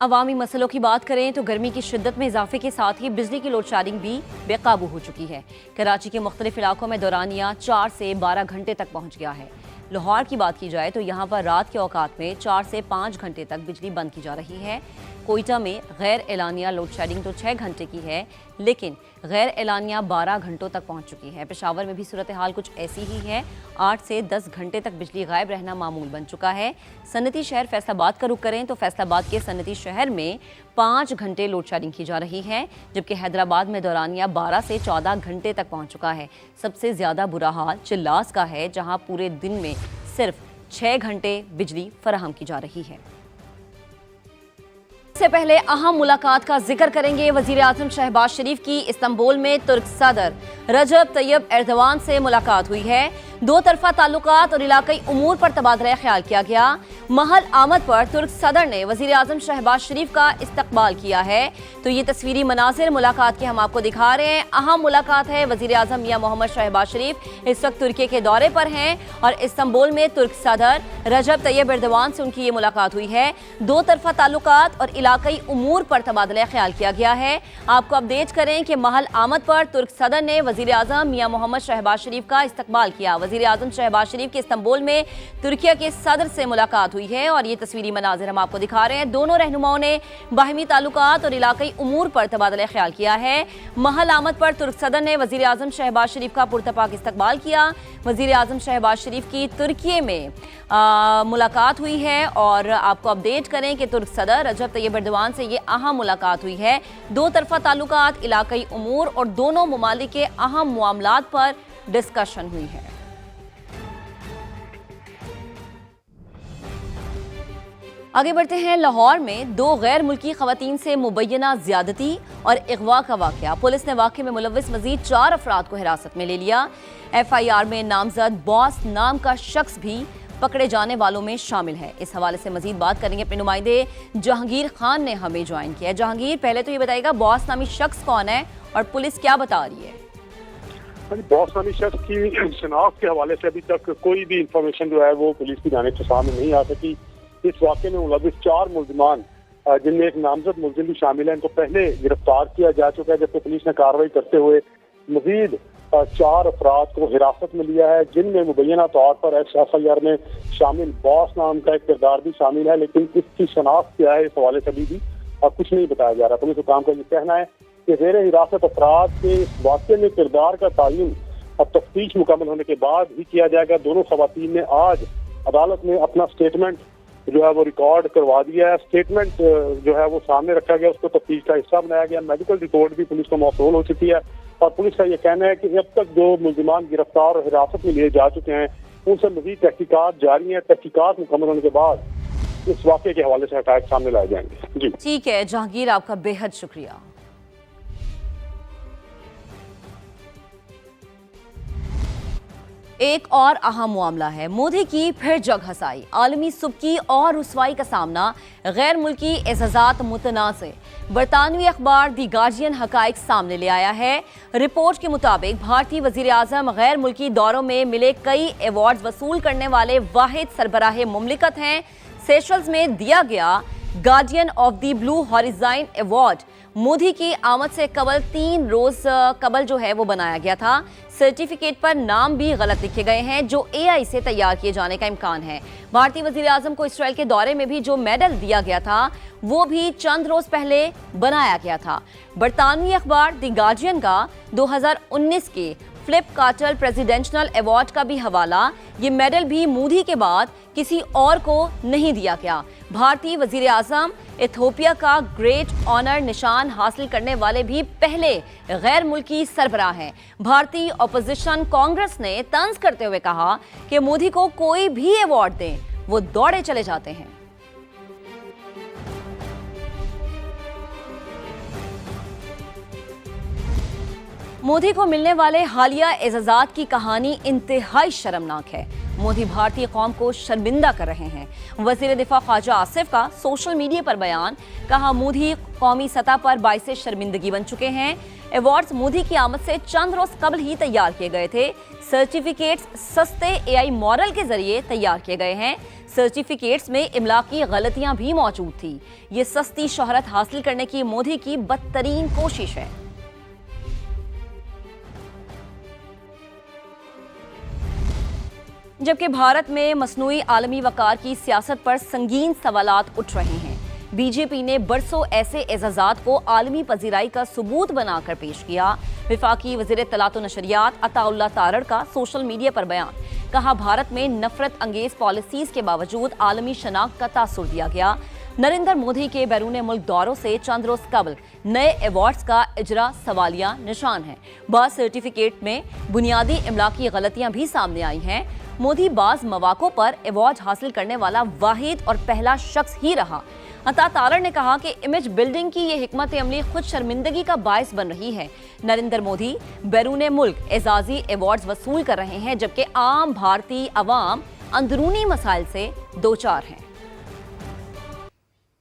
अवामी मसलों की बात करें तो गर्मी की शिद्दत में इजाफे के साथ ही बिजली की लोड शेडिंग भी बेकाबू हो चुकी है। कराची के मुख्तलिफ इलाकों में दौरानिया 4 से 12 घंटे तक पहुंच गया है। लाहौर की बात की जाए तो यहाँ पर रात के औकात में 4 से 5 घंटे तक बिजली बंद की जा रही है। कोयटा में गैर एलानिया लोड शेडिंग तो 6 घंटे की है, लेकिन गैर एलानिया 12 घंटों तक पहुंच चुकी है। पेशावर में भी सूरत हाल कुछ ऐसी ही है। 8 से 10 घंटे तक बिजली गायब रहना मामूल बन चुका है। सनती शहर फैसलाबाद का रुख करें तो फैसलाबाद के सनती शहर में 5 घंटे लोड शेडिंग की जा रही है, जबकि हैदराबाद में दौरानिया 12 से 14 घंटे तक पहुंच चुका है। सबसे ज़्यादा बुरा हाल चिल्लास का है, जहां पूरे दिन में सिर्फ 6 घंटे बिजली फराहम की जा रही है। इससे पहले अहम मुलाकात का जिक्र करेंगे। वजीर आजम शहबाज शरीफ की इस्तांबुल में तुर्क सदर रजब तैयब एर्दवान से मुलाकात हुई है। दो तरफा ताल्लुकात और इलाकाई उमूर पर तबादला ख्याल किया गया। महल आमद पर तुर्क सदर ने वजीर आजम शहबाज शरीफ का इस्तकबाल किया है। तो ये तस्वीरी मनाजिर मुलाकात के हम आपको दिखा रहे हैं। अहम मुलाकात है। वजीर आजम मियां मोहम्मद शहबाज शरीफ इस वक्त तुर्की के दौरे पर हैं और इस्तांबुल में तुर्क सदर रजब तैयब एर्दवान से उनकी ये मुलाकात हुई है। दो तरफा ताल्लुकात और इलाकाई उमूर पर तबादला ख्याल किया गया है। आपको अपडेट करें कि महल आमद पर तुर्क सदर ने वजीर आजम मियां मोहम्मद शहबाज शरीफ का इस्तकबाल किया। वजीर आजम शहबाज शरीफ के इस्तांबुल में तुर्की के सदर से मुलाकात हुई है और ये तस्वीरी मनाजिर हम आपको दिखा रहे हैं। दोनों रहनुमाओं ने बाहमी ताल्लुकात और इलाकाई उमूर पर तबादला ख्याल किया है। महल आमद पर तुर्क सदर ने वजीर आजम शहबाज शरीफ का पुरतपाक इस्तकबाल किया। वजीर आजम शहबाज शरीफ की तुर्की में मुलाकात हुई है और आपको अपडेट करें कि तुर्क सदर रजब तैयब एर्दवान से ये अहम मुलाकात हुई है। दो तरफा ताल्लुकात, इलाकाई उमूर और दोनों ममालिक के अहम मामलात पर डिस्कशन हुई है। आगे बढ़ते हैं। लाहौर में 2 गैर मुल्की खवातीन से मुबैना ज्यादती और अगवा का वाक़या। पुलिस ने वाक़े में मुलव्विस मजीद 4 अफराद को हिरासत में ले लिया। FIR में नामजद बॉस नाम का शख्स भी पकड़े जाने वालों में शामिल है। इस हवाले से मजीद बात करेंगे अपने नुमाइंदे जहांगीर खान ने हमें ज्वाइन किया है। जहांगीर, पहले तो ये बताइएगा बॉस नामी शख्स कौन है और पुलिस क्या बता रही है? बॉस नामी शख्स की शनाख्त के हवाले से अभी तक कोई भी इंफॉर्मेशन जो है वो पुलिस की जानिब से सामने नहीं आ सकी। इस वाक़े में मुलव्विस 4 मुल्ज़िमान जिनमें एक नामजद मुल्ज़िम भी शामिल है, इनको पहले गिरफ्तार किया जा चुका है, जबकि पुलिस ने कार्रवाई करते हुए मजीद 4 अफराद को हिरासत में लिया है, जिनमें मुबैना तौर पर FIR में शामिल बॉस नाम का एक किरदार भी शामिल है, लेकिन इसकी शनाख्त क्या है इस हवाले से अभी भी कुछ नहीं बताया जा रहा। पुलिस हुकाम का ये कहना है कि ज़ेर हिरासत अफराद के इस वाक़े में किरदार का तयन अब तफ्तीश मुकम्मल होने के बाद ही किया जाएगा। दोनों खवातीन ने आज अदालत में अपना स्टेटमेंट जो है वो रिकॉर्ड करवा दिया है। स्टेटमेंट जो है वो सामने रखा गया, उसको तफ्तीश का हिस्सा बनाया गया। मेडिकल रिपोर्ट भी पुलिस को मौसूल हो चुकी है और पुलिस का ये कहना है कि अब तक जो मुल्ज़िमान गिरफ्तार और हिरासत में लिए जा चुके हैं उनसे मज़ीद तहकीकात जारी हैं। तहकीकात मुकम्मल होने के बाद इस वाक़े के हवाले से हक़ाइक़ सामने लाए जाएंगे। जी ठीक है जहांगीर, आपका बेहद शुक्रिया। एक और अहम मामला है। मोदी की फिर जग हसाई, आलमी सुबकी और रुसवाई का सामना, गैर मुल्की एजाज़ात मुतनाज़। बरतानवी अखबार दी गार्जियन हक़ाइक़ सामने ले आया है। रिपोर्ट के मुताबिक भारतीय वज़ीर आज़म गैर मुल्की दौरों में मिले कई अवार्ड वसूल करने वाले वाहिद सरबराह मुमलिकत हैं। सेशल्स में दिया गया Guardian of the Blue Horizon award Modi की आमद से कबल 3 रोज कबल जो है वो बनाया गया था। सर्टिफिकेट पर नाम भी गलत लिखे गए हैं, जो AI से तैयार किए जाने का इम्कान है। भारतीय वज़ीर आज़म को इसराइल के दौरे में भी जो मेडल दिया गया था वो भी चंद रोज पहले बनाया गया था। बरतानवी अखबार द गार्जियन का 2019 के फ्लिप कार्टर प्रेसिडेंशियल अवार्ड का भी हवाला, ये मेडल भी मोदी के बाद किसी और को नहीं दिया गया। भारतीय वजीर आजम इथियोपिया का ग्रेट ऑनर निशान हासिल करने वाले भी पहले गैर मुल्की सरबराह हैं। भारतीय अपोजिशन कांग्रेस ने तंज करते हुए कहा कि मोदी को कोई भी अवार्ड दें वो दौड़े चले जाते हैं। मोदी को मिलने वाले हालिया एजाज़ात की कहानी इंतहाई शर्मनाक है। मोदी भारतीय कौम को शर्मिंदा कर रहे हैं। वज़ीर दिफा ख्वाजा आसिफ का सोशल मीडिया पर बयान, कहा मोदी कौमी सतह पर बाइसे शर्मिंदगी बन चुके हैं। ایوارڈز مودی کی آمد سے چند روز قبل ہی تیار کیے گئے تھے۔ سرٹیفکیٹس سستے AI ماڈل کے ذریعے تیار کیے گئے ہیں۔ سرٹیفکیٹس میں املا کی غلطیاں بھی موجود تھی۔ یہ سستی شہرت حاصل کرنے کی مودی کی بدترین کوشش ہے۔ جبکہ بھارت میں مصنوعی عالمی وقار کی سیاست پر سنگین سوالات اٹھ رہے ہیں۔ بی جے پی نے برسوں ایسے اعزازات کو عالمی پذیرائی کا ثبوت بنا کر پیش کیا۔ وفاقی وزیر اطلاعات و نشریات عطا اللہ تارڑ کا سوشل میڈیا پر بیان، کہا بھارت میں نفرت انگیز پالیسیز کے باوجود عالمی شناخت کا تاثر دیا گیا۔ نریندر مودی کے بیرون ملک دوروں سے چند روز قبل نئے ایوارڈز کا اجرا سوالیہ نشان ہے۔ بعض سرٹیفکیٹ میں بنیادی املا کی غلطیاں بھی سامنے آئی ہیں۔ مودی بعض مواقع پر ایوارڈ حاصل کرنے والا واحد اور پہلا شخص ہی رہا۔ عطا تارڑ نے کہا کہ امیج بلڈنگ کی یہ حکمت عملی خود شرمندگی کا باعث بن رہی ہے۔ نریندر مودی بیرون ملک اعزازی ایوارڈز وصول کر رہے ہیں، جبکہ عام بھارتی عوام اندرونی مسائل سے دوچار ہیں۔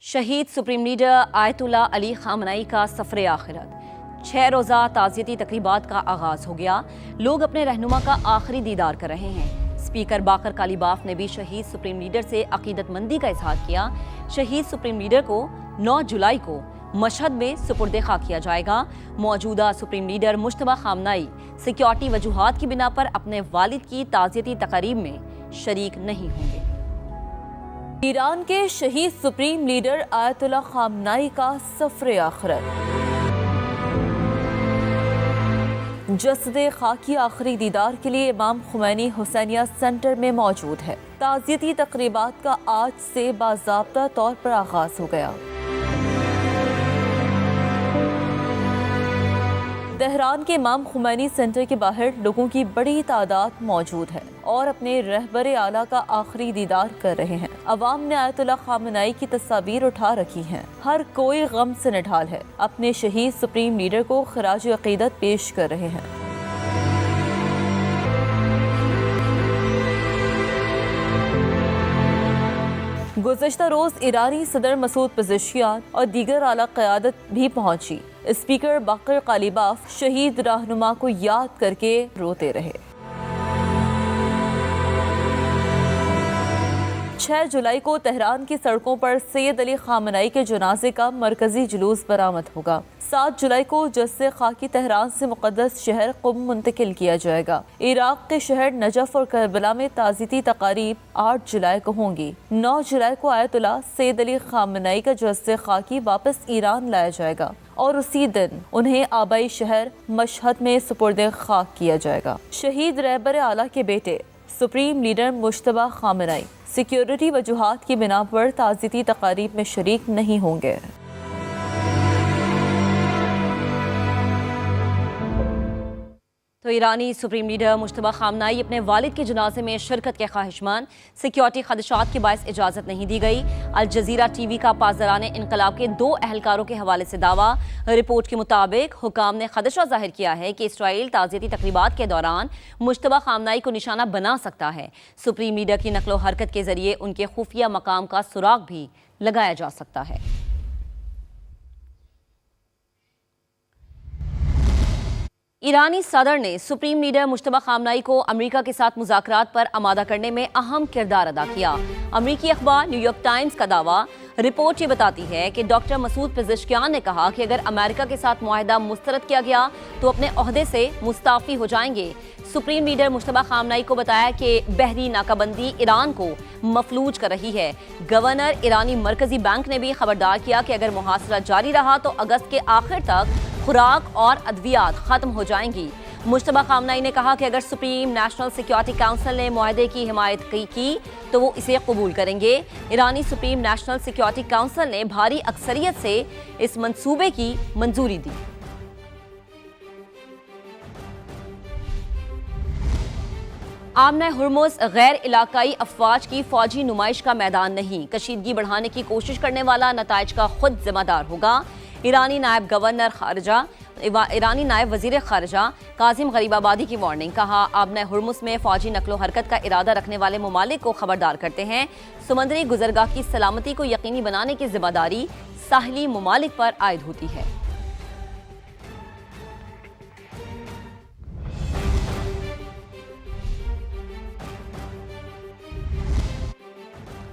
شہید سپریم لیڈر آیت اللہ علی خامنئی کا سفر آخرت، 6 روزہ تعزیتی تقریبات کا آغاز ہو گیا۔ لوگ اپنے رہنما کا آخری دیدار کر رہے ہیں۔ اسپیکر باقر کالیباف نے بھی شہید سپریم لیڈر سے عقیدت مندی کا اظہار کیا۔ شہید سپریم لیڈر کو 9 جولائی کو مشہد میں سپرد خاک کیا جائے گا۔ موجودہ سپریم لیڈر مجتبیٰ خامنئی سیکیورٹی وجوہات کی بنا پر اپنے والد کی تعزیتی تقریب میں شریک نہیں ہوں گے۔ ایران کے شہید سپریم لیڈر آیت اللہ خامنئی کا سفر آخرت، جسد خاکی آخری دیدار کے لیے امام خمینی حسینیہ سینٹر میں موجود ہے۔ تعزیتی تقریبات کا آج سے باضابطہ طور پر آغاز ہو گیا۔ تہران کے امام خمینی سینٹر کے باہر لوگوں کی بڑی تعداد موجود ہے اور اپنے رہبر اعلیٰ کا آخری دیدار کر رہے ہیں۔ عوام نے آیت اللہ خامنئی کی تصاویر اٹھا رکھی ہیں۔ ہر کوئی غم سے نڈھال ہے، اپنے شہید سپریم لیڈر کو خراج عقیدت پیش کر رہے ہیں۔ گزشتہ روز ایرانی صدر مسعود پزشکیان اور دیگر اعلیٰ قیادت بھی پہنچی۔ اسپیکر باقر کالیباف شہید رہنما کو یاد کر کے روتے رہے۔ 6 جولائی کو تہران کی سڑکوں پر سید علی خامنئی کے جنازے کا مرکزی جلوس برآمد ہوگا۔ 7 جولائی کو جسد خاکی تہران سے مقدس شہر قم منتقل کیا جائے گا۔ عراق کے شہر نجف اور کربلا میں تعزیتی تقاریب 8 جولائی کو ہوں گی۔ 9 جولائی کو آیت اللہ سید علی خامنئی کا جسد خاکی واپس ایران لایا جائے گا اور اسی دن انہیں آبائی شہر مشہد میں سپرد خاک کیا جائے گا۔ شہید رہبر اعلیٰ کے بیٹے سپریم لیڈر مجتبیٰ خامنئی سیکیورٹی وجوہات کی بنا پر تعزیتی تقاریب میں شریک نہیں ہوں گے۔ تو ایرانی سپریم لیڈر مجتبیٰ خامنئی اپنے والد کے جنازے میں شرکت کے خواہشمند، سیکیورٹی خدشات کے باعث اجازت نہیں دی گئی۔ الجزیرہ ٹی وی کا پاسداران انقلاب کے 2 اہلکاروں کے حوالے سے دعویٰ۔ رپورٹ کے مطابق حکام نے خدشہ ظاہر کیا ہے کہ اسرائیل تعزیتی تقریبات کے دوران مجتبیٰ خامنئی کو نشانہ بنا سکتا ہے۔ سپریم لیڈر کی نقل و حرکت کے ذریعے ان کے خفیہ مقام کا سراغ بھی لگایا جا سکتا ہے۔ ایرانی صدر نے سپریم لیڈر مجتبیٰ خامنئی کو امریکہ کے ساتھ مذاکرات پر آمادہ کرنے میں اہم کردار ادا کیا۔ امریکی اخبار نیو یارک ٹائمز کا دعویٰ، رپورٹ یہ بتاتی ہے کہ ڈاکٹر مسعود پزشکیان نے کہا کہ اگر امریکہ کے ساتھ معاہدہ مسترد کیا گیا تو اپنے عہدے سے مستعفی ہو جائیں گے۔ سپریم لیڈر مجتبیٰ خامنئی کو بتایا کہ بحری ناکہ بندی ایران کو مفلوج کر رہی ہے۔ گورنر ایرانی مرکزی بینک نے بھی خبردار کیا کہ اگر محاصرہ جاری رہا تو اگست کے آخر تک خوراک اور ادویات ختم ہو جائیں گی۔ مجتبیٰ خامنئی نے کہا کہ اگر سپریم نیشنل سیکیورٹی کونسل نے معاہدے کی حمایت کی تو وہ اسے قبول کریں گے۔ ایرانی سپریم نیشنل سیکیورٹی کونسل نے بھاری اکثریت سے اس منصوبے کی منظوری دی۔ آمنہ ہرمز غیر علاقائی افواج کی فوجی نمائش کا میدان نہیں، کشیدگی بڑھانے کی کوشش کرنے والا نتائج کا خود ذمہ دار ہوگا۔ ایرانی نائب وزیر خارجہ کاظم غریب آبادی کی وارننگ، کہا آمنہ ہرمز میں فوجی نقل و حرکت کا ارادہ رکھنے والے ممالک کو خبردار کرتے ہیں۔ سمندری گزرگاہ کی سلامتی کو یقینی بنانے کی ذمہ داری ساحلی ممالک پر عائد ہوتی ہے۔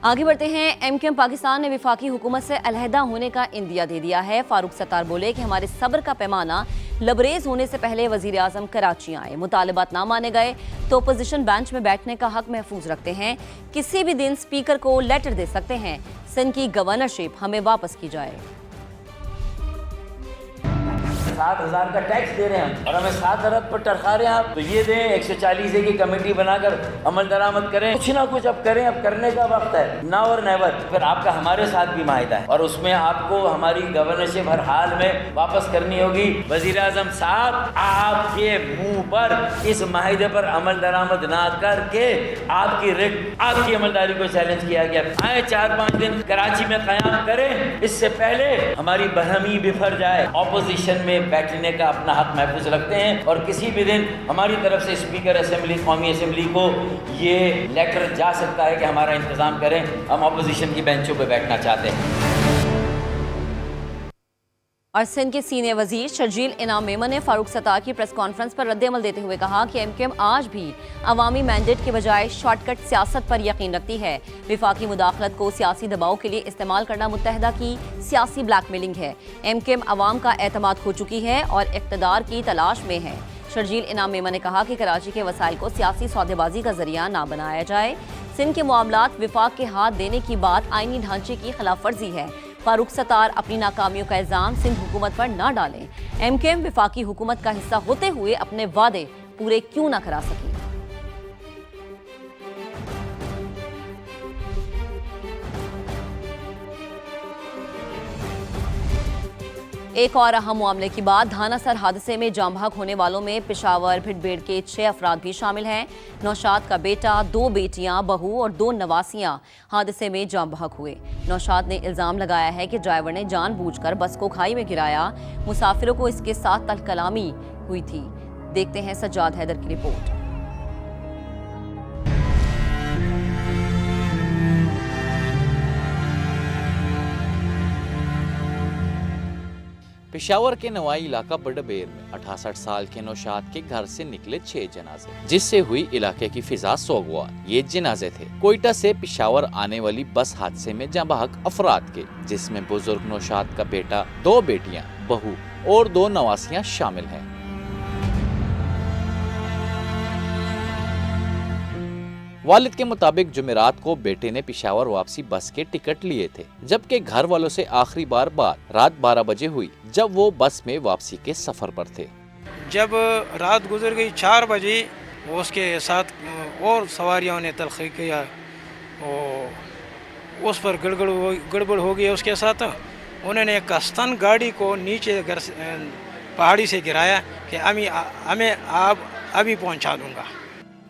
आगे बढ़ते हैं। एमक्यूएम पाकिस्तान ने वफाकी हुकूमत से अलहदा होने का इंदिया दे दिया है। फारूक सत्तार बोले कि हमारे सब्र का पैमाना लबरेज होने से पहले वजीर आजम कराची आए, मुतालबात ना माने गए तो अपोजिशन बेंच में बैठने का हक महफूज रखते हैं। किसी भी दिन स्पीकर को लेटर दे सकते हैं। सिंध की गवर्नरशिप हमें वापस की जाए। 7,000 का टैक्स दे रहे हैं और हमें 7 अरब पर टरखा रहे हैं आप, तो ये दें 140 की कमेटी बनाकर अमल दरामद करें, कुछ ना कुछ अब करें, अब करने का वक्त है, ना और नेवर। फिर आपका हमारे साथ भी माहिदा है और उसमें आपको हमारी गवर्नरशिप हर हाल में वापस करनी होगी। वजीर आजम साहब, आपके मुंह पर इस माहिदे पर अमल दरामद ना करके आपकी रिट, आपकी अमलदारी को चैलेंज किया गया। आए 4-5 दिन कराची में क़याम करें, इससे पहले हमारी बरहमी बिफर जाए। ऑपोजिशन में बैठने का अपना हक महफूज रखते हैं और किसी भी दिन हमारी तरफ से स्पीकर असेंबली, कौमी असेंबली को ये लेटर जा सकता है कि हमारा इंतज़ाम करें, हम अपोजिशन की बेंचों पर बैठना चाहते हैं। और सिंध के सीनियर वजीर शर्जील इनाम मेमन ने फारूक सत्तार की प्रेस कॉन्फ्रेंस पर रद्द-ए-अमल देते हुए कहा कि एमक्यूएम आज भी अवामी मैंडेट के बजाय शॉर्टकट सियासत पर यकीन रखती है। विफाकी मुदाखलत को सियासी दबाव के लिए इस्तेमाल करना मुत्तहदा की सियासी ब्लैकमेलिंग है। एमक्यूएम अवाम का एतमाद खो चुकी है और इक़्तिदार की तलाश में है। शर्जील इनाम मेमन ने कहा कि कराची के वसाइल को सियासी सौदेबाजी का जरिया ना बनाया जाए। सिंध के मामलात विफाक के हाथ देने की बात आईनी ढांचे की खिलाफ वर्जी है। फारूक सत्तार अपनी नाकामियों का इल्जाम सिंध हुकूमत पर ना डालें। एमक्यूएम विफाकी हुकूमत का हिस्सा होते हुए अपने वादे पूरे क्यों ना करा सकी। एक और अहम मामले की बात, धानासर हादसे में जाम बहक होने वालों में पेशावर भिटबेड़ के 6 अफराद भी शामिल हैं। नौशाद का बेटा, 2 बेटियां, बहू और 2 नवासियां हादसे में जाम बहक हुए। नौशाद ने इल्जाम लगाया है कि ड्राइवर ने जानबूझकर बस को खाई में गिराया। मुसाफिरों को इसके साथ तलकलामी हुई थी। देखते हैं सज्जाद हैदर की रिपोर्ट। पेशावर के नवाई इलाका बड़बेर में 68 साल के नौशाद के घर से निकले 6 जनाजे, जिससे हुई इलाके की फिजा सोगवार। ये जनाजे थे कोयटा से पेशावर आने वाली बस हादसे में जाँ बहक अफराद के, जिसमें बुजुर्ग नौशाद का बेटा, 2 बेटियां, बहू और 2 नवासियां शामिल हैं। वालिद के मुताबिक जुमेरात को बेटे ने पेशावर वापसी बस के टिकट लिए थे, जबकि घर वालों से आखिरी बात रात 12 बजे हुई, जब वो बस में वापसी के सफर पर थे। जब रात गुजर गई 4 बजे, उसके साथ और सवारियों ने तलखी किया, उस पर गड़बड़ हो गई। उसके साथ उन्होंने कस्तन गाड़ी को नीचे पहाड़ी से गिराया कि हमें आप अभी पहुंचा दूंगा।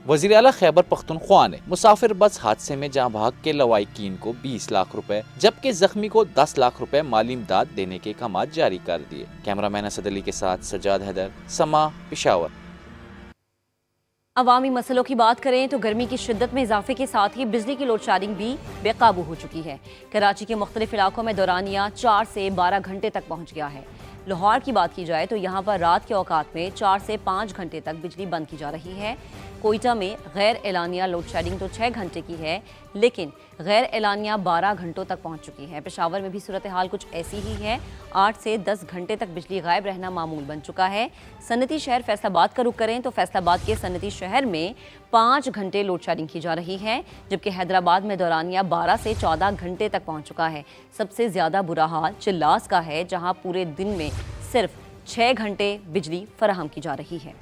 वज़ीर आला खैबर पख्तूनख्वा ने मुसाफिर बस हादसे में जाँ बहक के लवाहिकीन को 20 लाख रुपए, जबकि जख्मी को 10 लाख रुपए माली इमदाद देने के अहकाम जारी कर दिए। कैमरामैन असद अली के साथ सज्जाद हैदर, समा, पेशावर। अवामी मसलों की बात करें तो गर्मी की शिद्दत में इजाफे के साथ ही बिजली की लोड शेडिंग भी बेकाबू हो चुकी है। कराची के मुख्तलिफ इलाकों में दौरानिया 4 से 12 घंटे तक पहुँच गया है। लाहौर की बात की जाए तो यहाँ पर रात के औकात में 4 से 5 घंटे तक बिजली बंद की जा रही है। कोयटा में गैर एलानिया लोड शेडिंग तो 6 घंटे की है, लेकिन गैर एलानिया 12 घंटों तक पहुंच चुकी है। पेशावर में भी सूरत हाल कुछ ऐसी ही है। 8 से 10 घंटे तक बिजली गायब रहना मामूल बन चुका है। सनती शहर फैसलाबाद का रुख करें तो फैसलाबाद के सनती शहर में 5 घंटे लोड शेडिंग की जा रही है, जबकि हैदराबाद में दौरानिया 12 से 14 घंटे तक पहुँच चुका है। सबसे ज़्यादा बुरा हाल चिल्लास का है, जहाँ पूरे दिन में सिर्फ 6 घंटे बिजली फराहम की जा रही है।